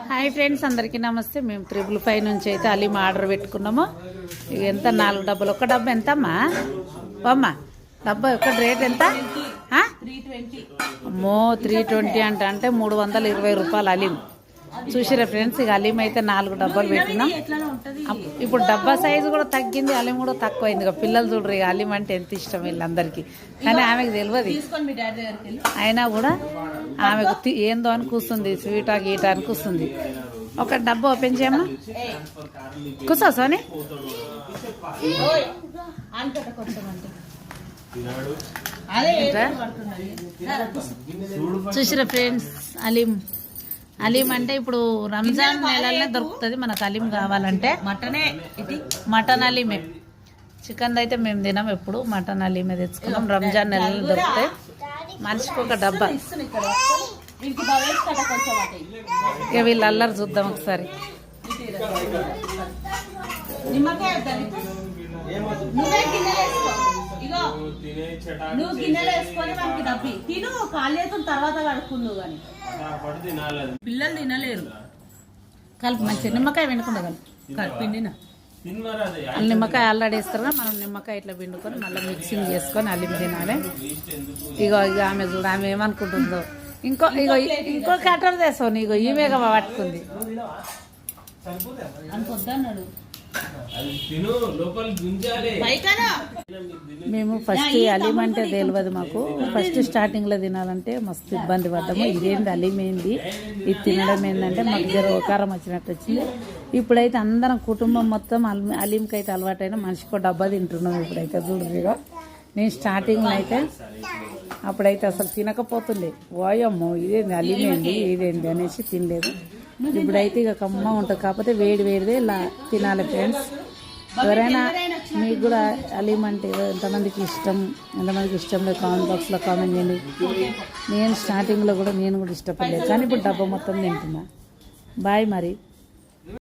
Hi friends, అందరికీ నమస్తే. మేము 555 నుంచి అయితే అలీం ఆర్డర్ పెట్టుకున్నాము. ఇక ఎంత 4 డబ్బాలు. ఒక డబ్బా ఎంత అమ్మా? అమ్మా డబ్బా ఒక రేట్ ఎంత? అమ్మో 320 అంటే 320 రూపాయలు అలీం. చూసిరా ఫ్రెండ్స్, ఇక అలీం అయితే 4 డబ్బాలు పెట్టినాం. ఇప్పుడు డబ్బా సైజు కూడా తగ్గింది, అలీం కూడా తక్కువైంది. ఇక పిల్లలు చూడరు ఇక అలీం అంటే ఎంత ఇష్టం వీళ్ళందరికీ. కానీ ఆమెకు తెలియదు, అయినా కూడా ఆమెకు ఏందో అని కూర్చుంది, స్వీటా గీటా అని కూర్చుంది. ఒక డబ్బా ఓపెన్ చేయమ్మా, కూర్చో సోని. చూసిరా ఫ్రెండ్స్, అలీం అంటే ఇప్పుడు రంజాన్ నెలలనే దొరుకుతుంది మనకు. అలీం కావాలంటే మటన్ అలీమే. చికెన్ అయితే మేము తినాం, ఎప్పుడు మటన్ అలీమే తెచ్చుకున్నాం. రంజాన్ నెలలో దొరుకుతాయి. మనిషికి ఒక డబ్బా. ఇక వీళ్ళు అల్లరి చూద్దాం ఒకసారి. నువ్వు గిన్నెలు వేసుకొని మనకి డబ్బి తిను, కాళ్ళేతున్న తర్వాత కడుక్కుందు కానీ పిల్లలు తినలేరు. కలిపి మంచిగా నిమ్మకాయ పిండుకుండా పిండిన నిమ్మకాయ ఆల్రెడీ వేస్తారు కదా, మనం నిమ్మకాయ ఇట్లా పిండుకొని మళ్ళీ మిక్సింగ్ చేసుకొని అల్లిం తినాలి. ఇగో ఆమె చూడ, ఆమె ఏమనుకుంటుందో. ఇంకో కట్టర్ తెస్తావు, ఇగో ఈమెగా పట్టుకుంది అని పొద్దున్నాడు. మేము ఫస్ట్ అలీం అంటే తెలియదు మాకు. ఫస్ట్ స్టార్టింగ్ లో తినాలంటే మస్తు ఇబ్బంది పడ్డాము. ఇదేంది అలీం ఏంది, ఇది తినడం ఏంటంటే మాకు జర ఓకారం వచ్చినట్టు వచ్చింది. ఇప్పుడైతే అందరం కుటుంబం మొత్తం అలీంకి అయితే అలవాటైన మనిషికో డబ్బా తింటున్నాం. ఇప్పుడైతే చూడరుగా. నేను స్టార్టింగ్లో అయితే అప్పుడైతే అసలు తినకపోతుండే. ఓయమ్మో ఇదేంది అలీం ఏంది, ఇదేంది అనేసి తినలేదు. ఇప్పుడైతే ఇక కమ్మ ఉంటుంది, కాకపోతే వేడిదే ఇలా తినాలి ఫ్రెండ్స్. ఎవరైనా మీకు కూడా అలీం అంటే ఎంతమందికి ఇష్టం లేదు కామెంట్ బాక్స్లో కామెంట్ చేయండి. నేను స్టార్టింగ్లో కూడా నేను కూడా ఇష్టపడలేదు, కానీ ఇప్పుడు డబ్బా మొత్తం తింటున్నా. బాయ్ మరి.